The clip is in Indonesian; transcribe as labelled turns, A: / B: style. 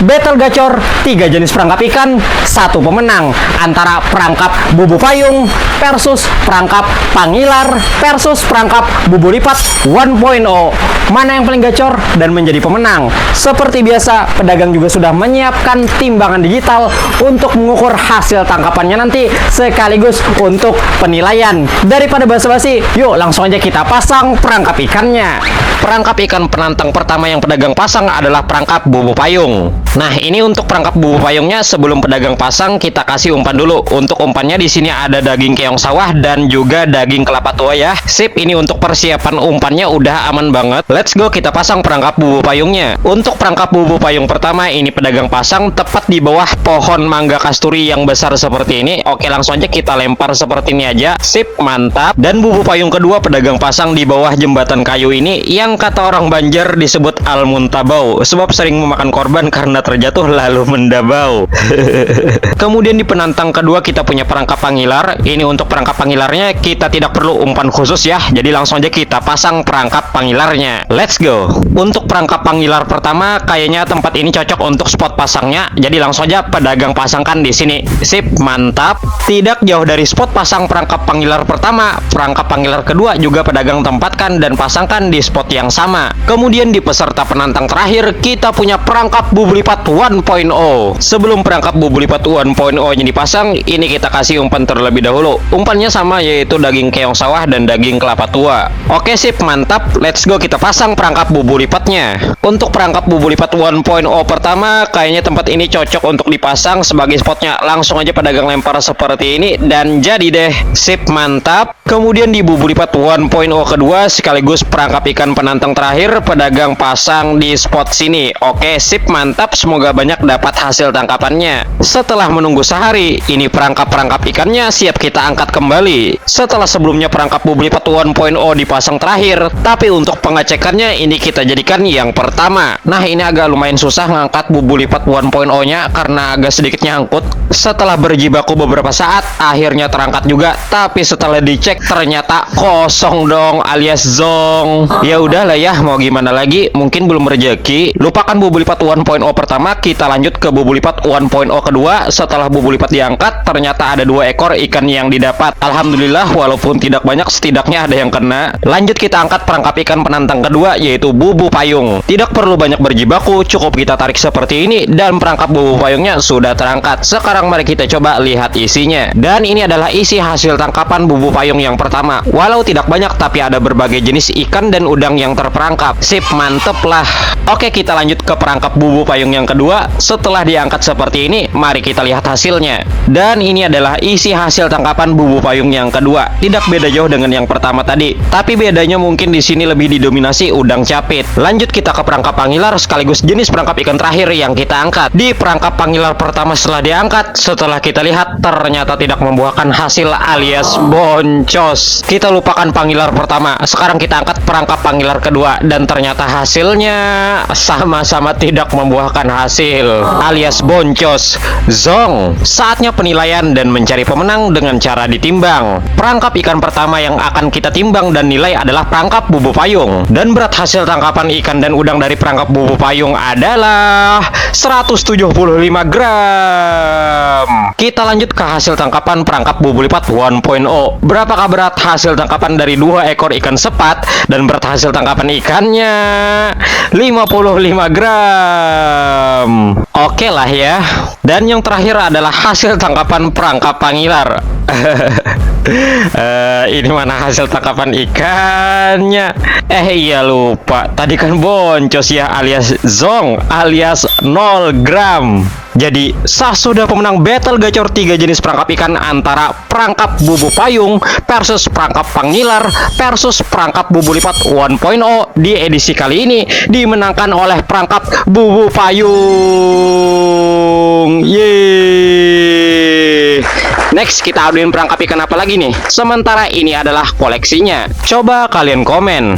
A: Battle gacor 3 jenis perangkap ikan, 1 pemenang antara perangkap bubu payung versus perangkap pangilar versus perangkap bubu lipat 1.0. Mana yang paling gacor dan menjadi pemenang? Seperti biasa, pedagang juga sudah menyiapkan timbangan digital untuk mengukur hasil tangkapannya nanti sekaligus untuk penilaian. Daripada basa-basi, yuk langsung aja kita pasang perangkap ikannya. Perangkap ikan penantang pertama yang pedagang pasang adalah perangkap bubu payung. Nah, ini untuk perangkap bubu payungnya. Sebelum pedagang pasang, kita kasih umpan dulu. Untuk umpannya di sini ada daging keong sawah dan juga daging kelapa tua ya. Sip, ini untuk persiapan umpannya udah aman banget. Let's go, kita pasang perangkap bubu payungnya. Untuk perangkap bubu payung pertama, ini pedagang pasang tepat di bawah pohon mangga kasturi yang besar seperti ini. Oke, langsung aja kita lempar seperti ini aja. Sip, mantap. Dan bubu payung kedua pedagang pasang di bawah jembatan kayu ini yang kata orang Banjar disebut al-muntabau, sebab sering memakan korban karena terjatuh lalu mendabau. Kemudian di penantang kedua kita punya perangkap pangilar. Ini untuk perangkap pangilarnya kita tidak perlu umpan khusus ya, jadi langsung aja kita pasang perangkap pangilarnya. Let's go. Untuk perangkap pangilar pertama kayaknya tempat ini cocok untuk spot pasangnya, jadi langsung aja pedagang pasangkan di sini. Sip, mantap. Tidak jauh dari spot pasang perangkap pangilar pertama, perangkap pangilar kedua juga pedagang tempatkan dan pasangkan di spot yang sama. Kemudian di peserta penantang terakhir kita punya perangkap bubu lipat 1.0. Sebelum perangkap bubu lipat 1.0 nya dipasang, ini kita kasih umpan terlebih dahulu. Umpannya sama, yaitu daging keong sawah dan daging kelapa tua. Oke, sip, mantap. Let's go, kita pasang perangkap bubu lipatnya. Untuk perangkap bubu lipat 1.0 pertama, kayaknya tempat ini cocok untuk dipasang sebagai spotnya. Langsung aja pedagang lempar seperti ini dan jadi deh. Sip, mantap. Kemudian di bubu lipat 1.0 kedua sekaligus perangkap ikan penantang terakhir pedagang pasang di spot sini. Oke, sip, mantap. Semoga banyak dapat hasil tangkapannya. Setelah menunggu sehari, ini perangkap-perangkap ikannya siap kita angkat kembali. Setelah sebelumnya perangkap bubu lipat 1.0 dipasang terakhir, tapi untuk pengecekannya ini kita jadikan yang pertama. Nah, ini agak lumayan susah ngangkat bubu lipat 1.0 nya karena agak sedikit nyangkut. Setelah berjibaku beberapa saat, akhirnya terangkat juga, tapi setelah dicek ternyata kosong dong, alias zong. Ya udahlah ya, mau gimana lagi, mungkin belum rezeki. Lupakan bubu lipat 1.0 pertama, kita lanjut ke bubu lipat 1.0 kedua. Setelah bubu lipat diangkat, ternyata ada 2 ekor ikan yang didapat. Alhamdulillah, walaupun tidak banyak, setidaknya ada yang kena. Lanjut kita angkat perangkap ikan penantang kedua, yaitu bubu payung. Tidak perlu banyak berjibaku, cukup kita tarik seperti ini dan perangkap bubu payungnya sudah terangkat. Sekarang mari kita coba lihat isinya. Dan ini adalah isi hasil tangkapan bubu payung yang pertama. Walau tidak banyak, tapi ada berbagai jenis ikan dan udang yang terperangkap. Sip, mantep lah. Oke, kita lanjut ke perangkap bubu payung yang kedua. Setelah diangkat seperti ini, mari kita lihat hasilnya. Dan ini adalah isi hasil tangkapan bubu payung yang kedua. Tidak beda jauh dengan yang pertama tadi, tapi bedanya mungkin di sini lebih didominasi udang capit. Lanjut kita ke perangkap pangilar sekaligus jenis perangkap ikan terakhir yang kita angkat. Di perangkap pangilar pertama setelah diangkat, setelah kita lihat ternyata tidak membuahkan hasil alias boncos. Kita lupakan pangilar pertama. Sekarang kita angkat perangkap pangilar kedua dan ternyata hasilnya sama-sama tidak membuahkan hasil alias boncos. Zong. Saatnya penilaian dan mencari pemenang dengan cara ditimbang. Perangkap ikan pertama yang akan kita timbang dan nilai adalah perangkap bubu payung. Dan berat hasil tangkapan ikan dan udang dari perangkap bubu payung adalah 175 gram. Kita lanjut ke hasil tangkapan perangkap bubu lipat 1.0. Berapakah berat hasil tangkapan dari 2 ekor ikan sepat? Dan berat hasil tangkapan ikannya 55 gram. Oke lah ya. Dan yang terakhir adalah hasil tangkapan perangkap pangilar. Ini mana hasil tangkapan ikannya? Iya lupa. Tadi kan boncos ya, alias zong, alias 0 gram. Jadi sah sudah pemenang battle gacor 3 jenis perangkap ikan antara perangkap bubu payung versus perangkap pangilar versus perangkap bubu lipat 1.0 di edisi kali ini dimenangkan oleh perangkap bubu payung. Yeay. Next kita aduin perangkap ikan apa lagi nih? Sementara ini adalah koleksinya. Coba kalian komen.